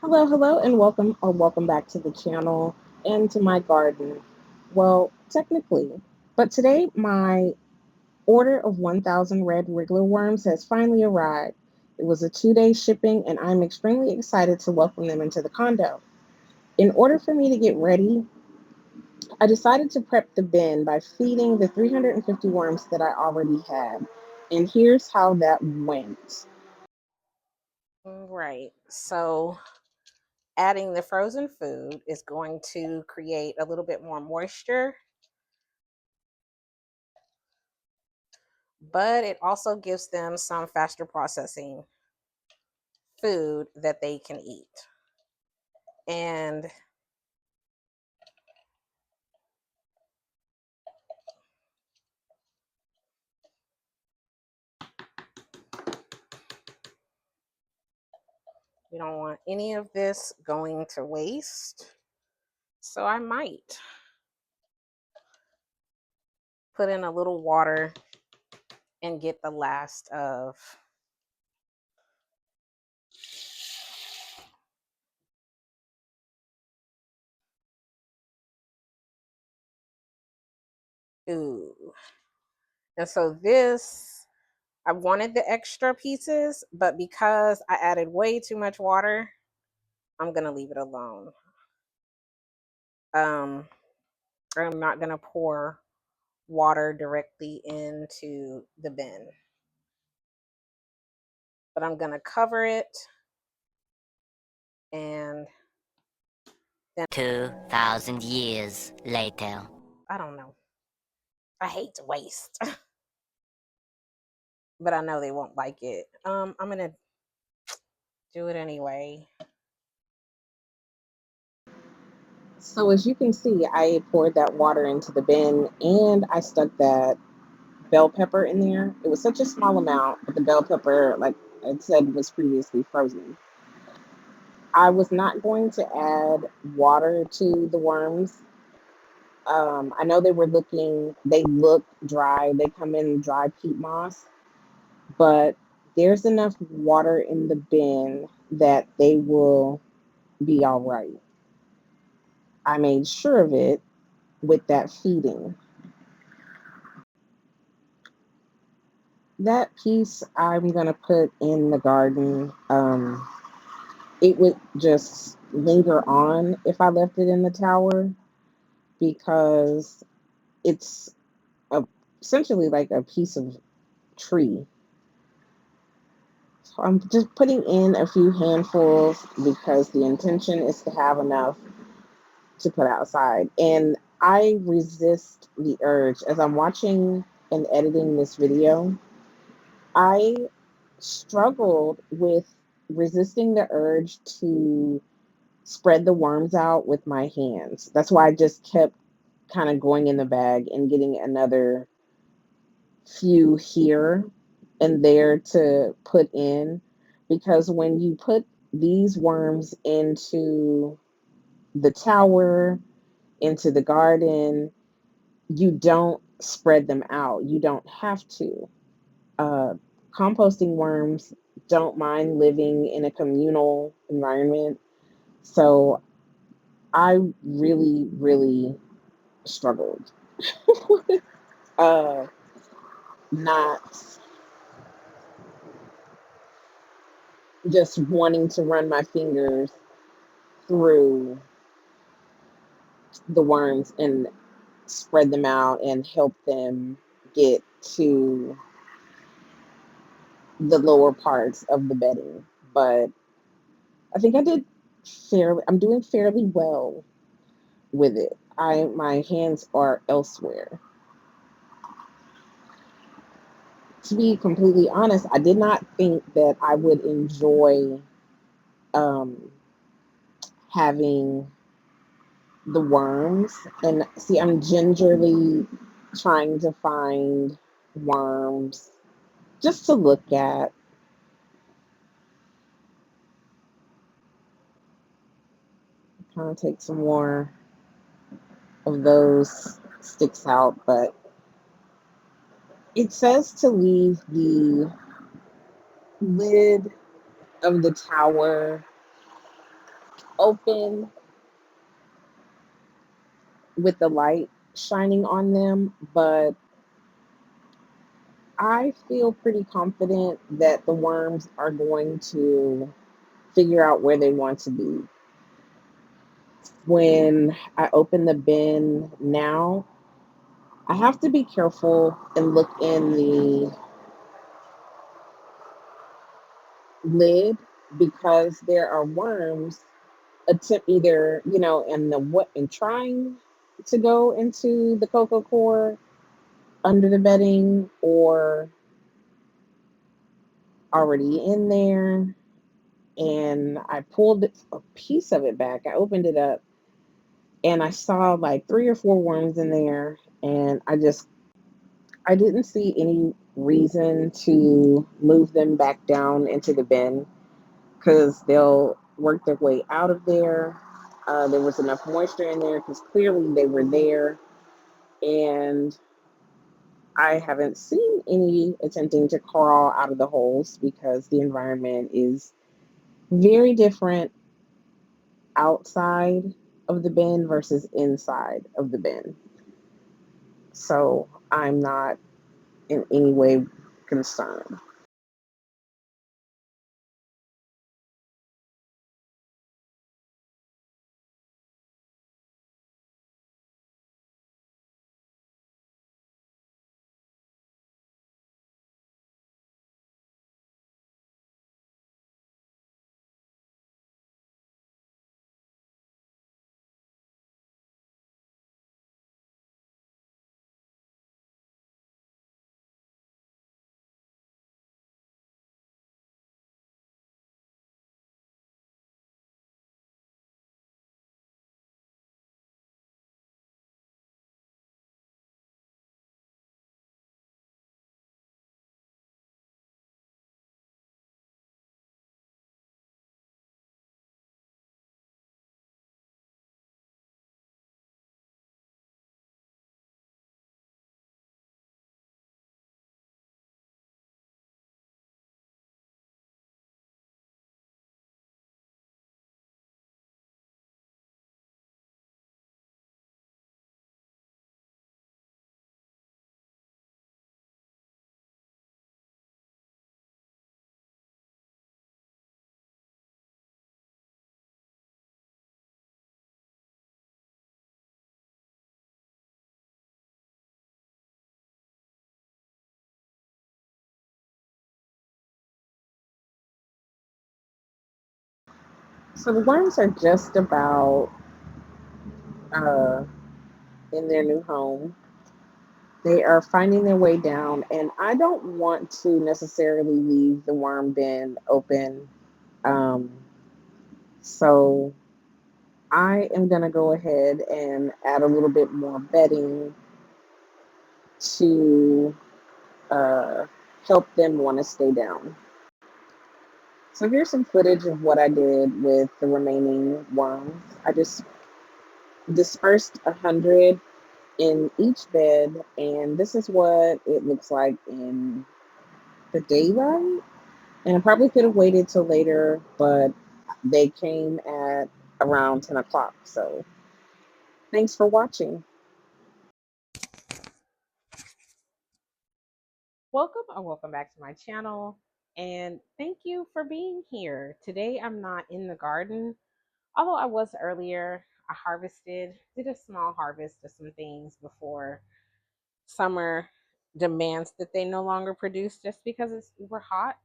Hello, and welcome back to the channel and to my garden. Well, technically, but today my order of 1,000 red wriggler worms has finally arrived. It was a 2-day shipping, and I'm extremely excited to welcome them into the condo. In order for me to get ready, I decided to prep the bin by feeding the 350 worms that I already had. And here's how that went. Right. So adding the frozen food is going to create a little bit more moisture, but it also gives them some faster processing food that they can eat. And we don't want any of this going to waste. So I might put in a little water and get the last of ooh. And so this, I wanted the extra pieces, but because I added way too much water, I'm gonna leave it alone. Um, I'm not gonna pour water directly into the bin, but I'm gonna cover it and then 2,000 years later. I don't know. I hate to waste, but I know they won't like it. I'm gonna do it anyway. So as you can see, I poured that water into the bin and I stuck that bell pepper in there. It was such a small amount, but the bell pepper, like I said, was previously frozen. I was not going to add water to the worms. I know they look dry. They come in dry peat moss, but there's enough water in the bin that they will be all right. I made sure of it with that feeding. That piece I'm gonna put in the garden. It would just linger on if I left it in the tower because it's a, essentially like a piece of tree. So I'm just putting in a few handfuls because the intention is to have enough to put outside. And I resist the urge as I'm watching and editing this video. I struggled with resisting the urge to spread the worms out with my hands. That's why I just kept kind of going in the bag and getting another few here and there to put in. Because when you put these worms into the tower, into the garden, you don't spread them out. You don't have to. Uh, Composting worms don't mind living in a communal environment. So I really, really struggled. uh, Not just wanting to run my fingers through the worms and spread them out and help them get to the lower parts of the bedding. But I think I'm doing fairly well with it. My hands are elsewhere. To be completely honest, I did not think that I would enjoy um, having the worms. And see, I'm gingerly trying to find worms just to look at. Kind of take some more of those sticks out, but it says to leave the lid of the tower open with the light shining on them, but I feel pretty confident that the worms are going to figure out where they want to be. When I open the bin now, I have to be careful and look in the lid because there are worms attempt either, in the what and trying to go into the cocoa core under the bedding or already in there. And I pulled a piece of it back. I opened it up and I saw like three or four worms in there. And I didn't see any reason to move them back down into the bin because they'll work their way out of there. There was enough moisture in there because clearly they were there. And I haven't seen any attempting to crawl out of the holes because the environment is very different outside of the bin versus inside of the bin. So I'm not in any way concerned. So the worms are just about uh, in their new home. They are finding their way down, and I don't want to necessarily leave the worm bin open. Um, so I am going to go ahead and add a little bit more bedding to uh, help them want to stay down. So here's some footage of what I did with the remaining worms. I just dispersed 100 in each bed, and this is what it looks like in the daylight. And I probably could have waited till later, but they came at around 10 o'clock. So thanks for watching. Welcome or welcome back to my channel. And thank you for being here. Today I'm not in the garden, although I was earlier. I did a small harvest of some things before summer demands that they no longer produce just because it's super hot.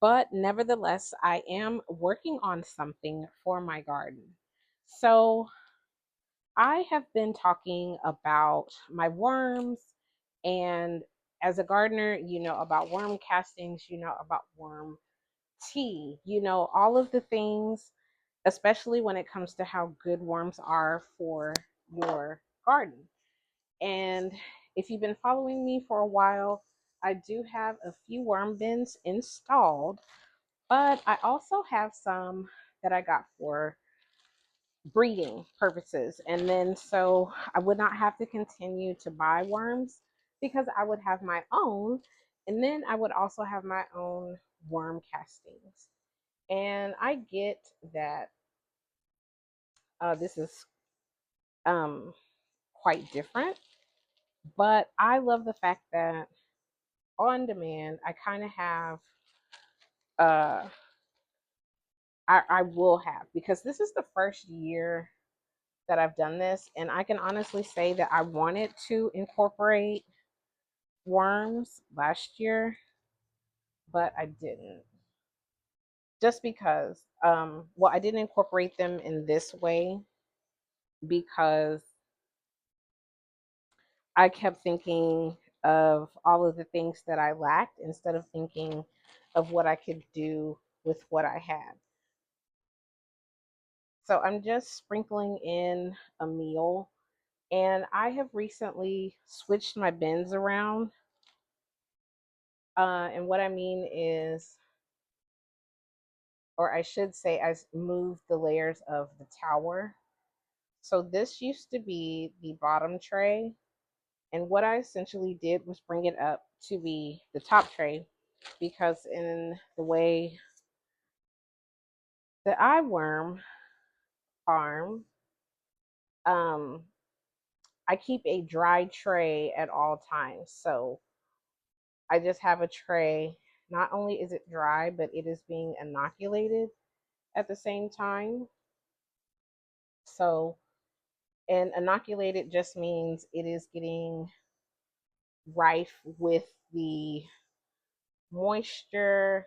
But nevertheless, I am working on something for my garden. So I have been talking about my worms, and as a gardener, you know about worm castings, you know about worm tea, you know all of the things, especially when it comes to how good worms are for your garden. And if you've been following me for a while, I do have a few worm bins installed, but I also have some that I got for breeding purposes. And then so I would not have to continue to buy worms because I would have my own. And then I would also have my own worm castings. And I get that This is um, quite different, but I love the fact that on demand, I kind of have, uh, I will have, because this is the first year that I've done this, and I can honestly say that I wanted to incorporate worms last year, but I didn't. Just because, well, I didn't incorporate them in this way because I kept thinking of all of the things that I lacked instead of thinking of what I could do with what I had. So I'm just sprinkling in a meal, and I have recently switched my bins around. And what I mean is, or I should say, I moved the layers of the tower. So this used to be the bottom tray, and what I essentially did was bring it up to be the top tray, because in the way that I worm farm, um, I keep a dry tray at all times. So I just have a tray. Not only is it dry, but it is being inoculated at the same time. So, and inoculated just means it is getting rife with the moisture